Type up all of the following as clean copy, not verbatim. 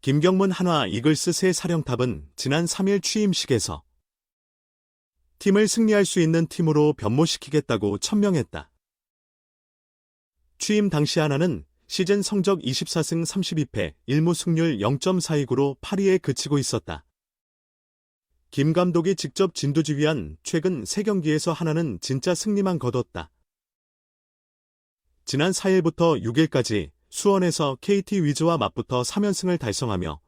김경문 한화 이글스 새 사령탑은 지난 3일 취임식에서 팀을 승리할 수 있는 팀으로 변모시키겠다고 천명했다. 취임 당시 한화는 시즌 성적 24승 32패, 1무 승률 0.429로 8위에 그치고 있었다. 김 감독이 직접 진두지휘한 최근 3경기에서 한화는 진짜 승리만 거뒀다. 지난 4일부터 6일까지 수원에서 KT 위즈와 맞붙어 3연승을 달성하며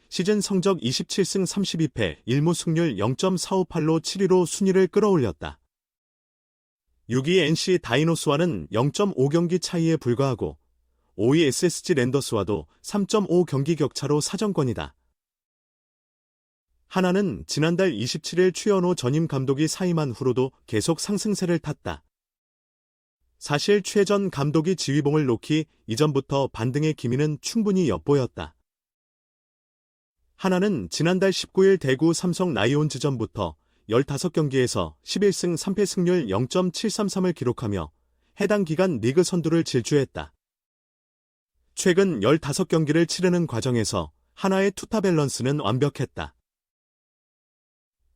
시즌 성적 27승 32패, 1무 승률 0.458로 7위로 순위를 끌어올렸다. 6위 NC 다이노스와는 0.5경기 차이에 불과하고 5위 SSG 랜더스와도 3.5경기 격차로 사정권이다. 한화는 지난달 27일 최연호 전임 감독이 사임한 후로도 계속 상승세를 탔다. 사실 최 전 감독이 지휘봉을 놓기 이전부터 반등의 기미는 충분히 엿보였다. 한화는 지난달 19일 대구 삼성 라이온즈전부터 15경기에서 11승 3패 승률 0.733을 기록하며 해당 기간 리그 선두를 질주했다. 최근 15경기를 치르는 과정에서 한화의 투타 밸런스는 완벽했다.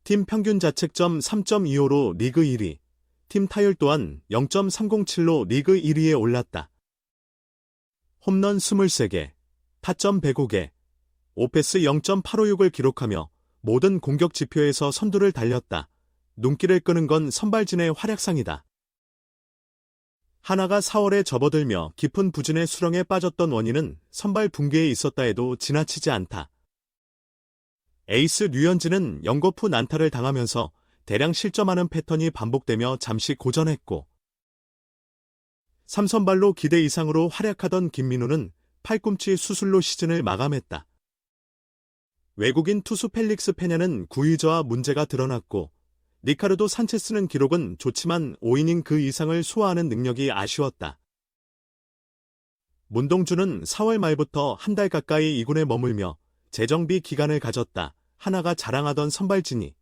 팀 평균 자책점 3.25로 리그 1위, 팀 타율 또한 0.307로 리그 1위에 올랐다. 홈런 23개, 타점 105개, 오패스 0.856을 기록하며 모든 공격 지표에서 선두를 달렸다. 눈길을 끄는 건 선발진의 활약상이다. 한화가 4월에 접어들며 깊은 부진의 수렁에 빠졌던 원인은 선발 붕괴에 있었다 해도 지나치지 않다. 에이스 류현진은 연거푸 난타를 당하면서 대량 실점하는 패턴이 반복되며 잠시 고전했고, 삼선발로 기대 이상으로 활약하던 김민우는 팔꿈치 수술로 시즌을 마감했다. 외국인 투수 펠릭스 페냐는 구위저하 문제가 드러났고, 리카르도 산체스는 기록은 좋지만 5이닝 그 이상을 소화하는 능력이 아쉬웠다. 문동주는 4월 말부터 한 달 가까이 2군에 머물며 재정비 기간을 가졌다. 한화가 자랑하던 선발진이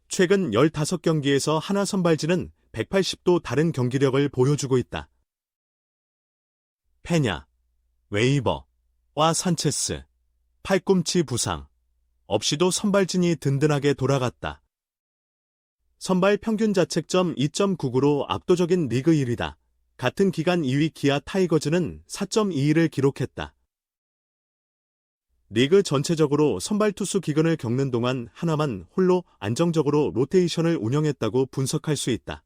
최근 15경기에서 한화 선발진은 180도 다른 경기력을 보여주고 있다. 페냐, 웨이버와 산체스, 팔꿈치 부상 없이도 선발진이 든든하게 돌아갔다. 선발 평균 자책점 2.99로 압도적인 리그 1위다. 같은 기간 2위 기아 타이거즈는 4.21을 기록했다. 리그 전체적으로 선발 투수 기근을 겪는 동안 한화만 홀로 안정적으로 로테이션을 운영했다고 분석할 수 있다.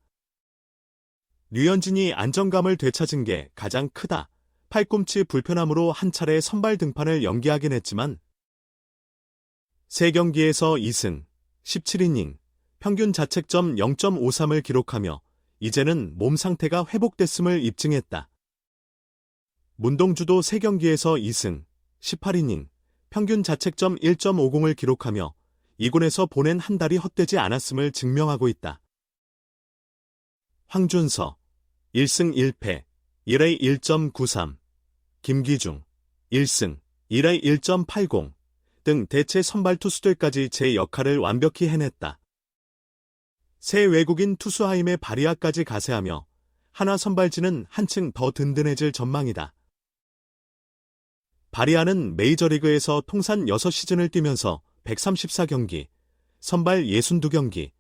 류현진이 안정감을 되찾은 게 가장 크다. 팔꿈치 불편함으로 한 차례 선발 등판을 연기하긴 했지만 3경기에서 2승, 17이닝, 평균 자책점 0.53을 기록하며 이제는 몸 상태가 회복됐음을 입증했다. 문동주도 3경기에서 2승, 18이닝, 평균 자책점 1.50을 기록하며 2군에서 보낸 한 달이 헛되지 않았음을 증명하고 있다. 황준서, 1승 1패, 1회 1.93, 김기중, 1승, 1회 1.80 등 대체 선발 투수들까지 제 역할을 완벽히 해냈다. 새 외국인 투수 하임의 바리아까지 가세하며 한화 선발진은 한층 더 든든해질 전망이다. 바리아는 메이저리그에서 통산 6시즌을 뛰면서 134경기, 선발 62경기,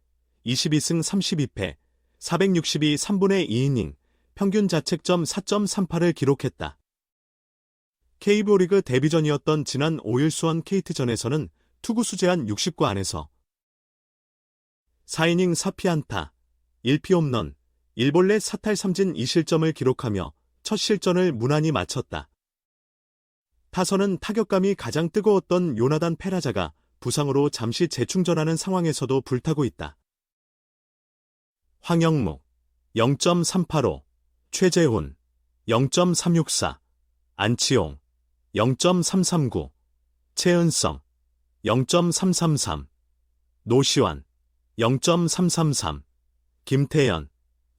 22승 32패, 462 3분의 2이닝, 평균 자책점 4.38을 기록했다. KBO 리그 데뷔전이었던 지난 5일 수원 KT전에서는 투구수 제한 60구 안에서 4이닝 4피안타, 1피 홈런, 1볼넷 사탈 3진 2실점을 기록하며 첫 실전을 무난히 마쳤다. 타선은 타격감이 가장 뜨거웠던 요나단 페라자가 부상으로 잠시 재충전하는 상황에서도 불타고 있다. 황영무 0.385, 최재훈 0.364, 안치홍 0.339, 최은성 0.333, 노시환 0.333, 김태현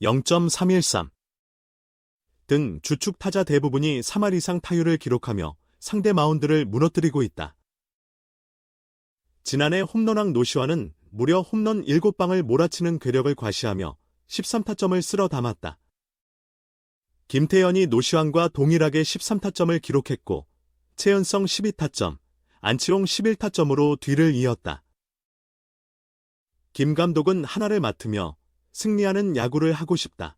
0.313 등 주축 타자 대부분이 3할 이상 타율을 기록하며 상대 마운드를 무너뜨리고 있다. 지난해 홈런왕 노시환은 무려 홈런 7방을 몰아치는 괴력을 과시하며 13타점을 쓸어 담았다. 김태현이 노시환과 동일하게 13타점을 기록했고 최연성 12타점, 안치홍 11타점으로 뒤를 이었다. 김 감독은 하나를 맡으며 승리하는 야구를 하고 싶다.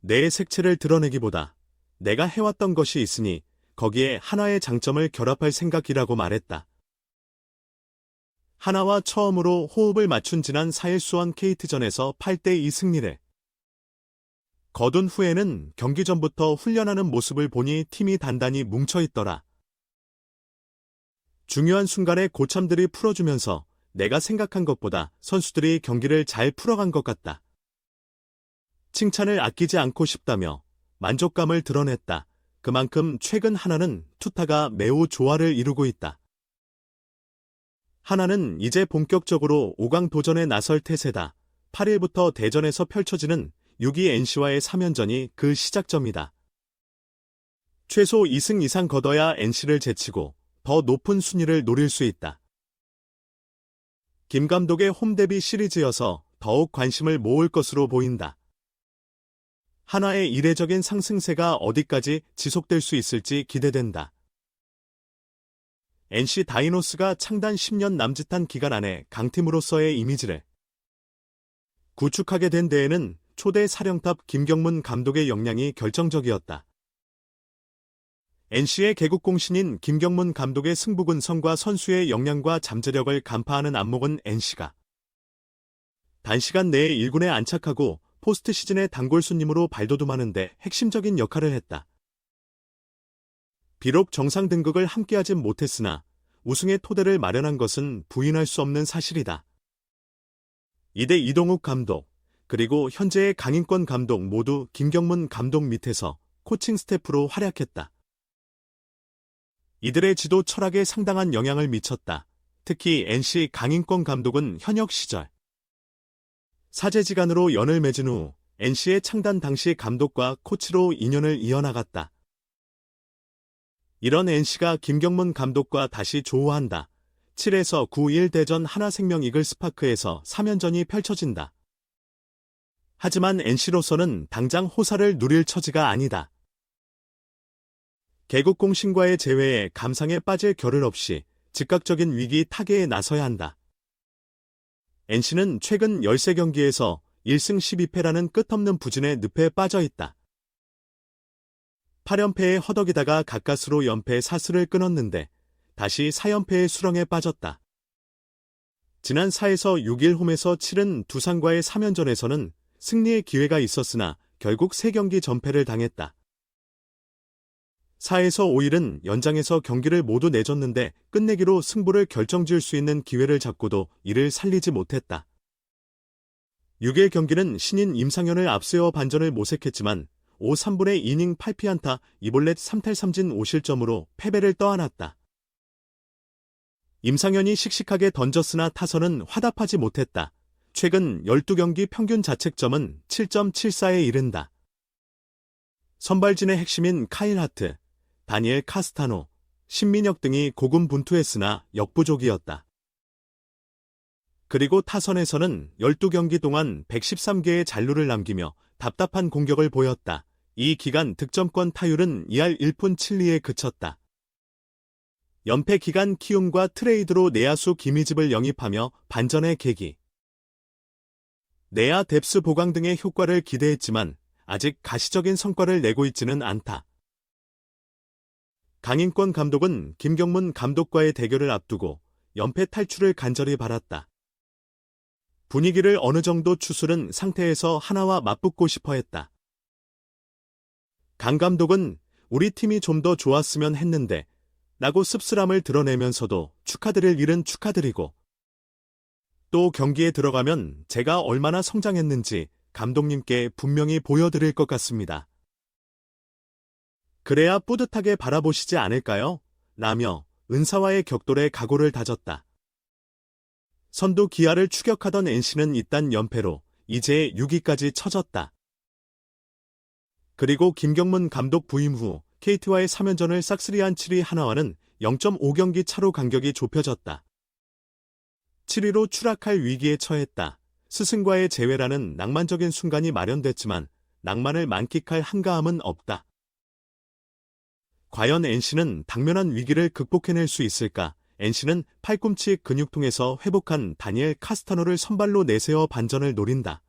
내 색채를 드러내기보다 내가 해왔던 것이 있으니 거기에 하나의 장점을 결합할 생각이라고 말했다. 하나와 처음으로 호흡을 맞춘 지난 4일 수원 KT전에서 8대2 승리를 거둔 후에는 경기 전부터 훈련하는 모습을 보니 팀이 단단히 뭉쳐있더라. 중요한 순간에 고참들이 풀어주면서 내가 생각한 것보다 선수들이 경기를 잘 풀어간 것 같다. 칭찬을 아끼지 않고 싶다며 만족감을 드러냈다. 그만큼 최근 하나는 투타가 매우 조화를 이루고 있다. 하나는 이제 본격적으로 5강 도전에 나설 태세다. 8일부터 대전에서 펼쳐지는 6위 NC와의 3연전이 그 시작점이다. 최소 2승 이상 거둬야 NC를 제치고 더 높은 순위를 노릴 수 있다. 김 감독의 홈데뷔 시리즈여서 더욱 관심을 모을 것으로 보인다. 하나의 이례적인 상승세가 어디까지 지속될 수 있을지 기대된다. NC 다이노스가 창단 10년 남짓한 기간 안에 강팀으로서의 이미지를 구축하게 된 데에는 초대 사령탑 김경문 감독의 역량이 결정적이었다. NC의 개국공신인 김경문 감독의 승부근성과 선수의 역량과 잠재력을 간파하는 안목은 NC가 단시간 내에 1군에 안착하고 포스트 시즌의 단골 손님으로 발돋움하는 데 핵심적인 역할을 했다. 비록 정상 등극을 함께하진 못했으나 우승의 토대를 마련한 것은 부인할 수 없는 사실이다. 이대 이동욱 감독, 그리고 현재의 강인권 감독 모두 김경문 감독 밑에서 코칭 스태프로 활약했다. 이들의 지도 철학에 상당한 영향을 미쳤다. 특히 NC 강인권 감독은 현역 시절 사제지간으로 연을 맺은 후 NC의 창단 당시 감독과 코치로 인연을 이어나갔다. 이런 NC가 김경문 감독과 다시 조우한다. 7에서 9일 대전 하나생명 이글스파크에서 3연전이 펼쳐진다. 하지만 NC로서는 당장 호사를 누릴 처지가 아니다. 개국공신과의 재회에 감상에 빠질 겨를 없이 즉각적인 위기 타개에 나서야 한다. NC는 최근 13경기에서 1승 12패라는 끝없는 부진의 늪에 빠져있다. 8연패에 허덕이다가 가까스로 연패 사슬을 끊었는데 다시 4연패의 수렁에 빠졌다. 지난 4에서 6일 홈에서 치른 두산과의 3연전에서는 승리의 기회가 있었으나 결국 3경기 전패를 당했다. 4에서 5일은 연장에서 경기를 모두 내줬는데 끝내기로 승부를 결정지을 수 있는 기회를 잡고도 이를 살리지 못했다. 6일 경기는 신인 임상현을 앞세워 반전을 모색했지만 5, 3분의 이닝 8피안타 2볼넷 3탈3진 5실점으로 패배를 떠안았다. 임상현이 씩씩하게 던졌으나 타선은 화답하지 못했다. 최근 12경기 평균 자책점은 7.74에 이른다. 선발진의 핵심인 카일 하트, 다니엘 카스타노, 신민혁 등이 고군분투했으나 역부족이었다. 그리고 타선에서는 12경기 동안 113개의 잔루를 남기며 답답한 공격을 보였다. 이 기간 득점권 타율은 2할 1푼 7리에 그쳤다. 연패 기간 키움과 트레이드로 내야수 김희집을 영입하며 반전의 계기. 내야 뎁스 보강 등의 효과를 기대했지만 아직 가시적인 성과를 내고 있지는 않다. 강인권 감독은 김경문 감독과의 대결을 앞두고 연패 탈출을 간절히 바랐다. 분위기를 어느 정도 추스른 상태에서 하나와 맞붙고 싶어 했다. 강 감독은 우리 팀이 좀 더 좋았으면 했는데 라고 씁쓸함을 드러내면서도 축하드릴 일은 축하드리고 또 경기에 들어가면 제가 얼마나 성장했는지 감독님께 분명히 보여드릴 것 같습니다. 그래야 뿌듯하게 바라보시지 않을까요? 라며 은사와의 격돌에 각오를 다졌다. 선두 기아를 추격하던 NC는 잇단 연패로 이제 6위까지 처졌다. 그리고 김경문 감독 부임 후 KT와의 3연전을 싹쓸이한 7위 하나와는 0.5경기 차로 간격이 좁혀졌다. 7위로 추락할 위기에 처했다. 스승과의 재회라는 낭만적인 순간이 마련됐지만 낭만을 만끽할 한가함은 없다. 과연 NC는 당면한 위기를 극복해낼 수 있을까? NC는 팔꿈치 근육통에서 회복한 다니엘 카스타노를 선발로 내세워 반전을 노린다.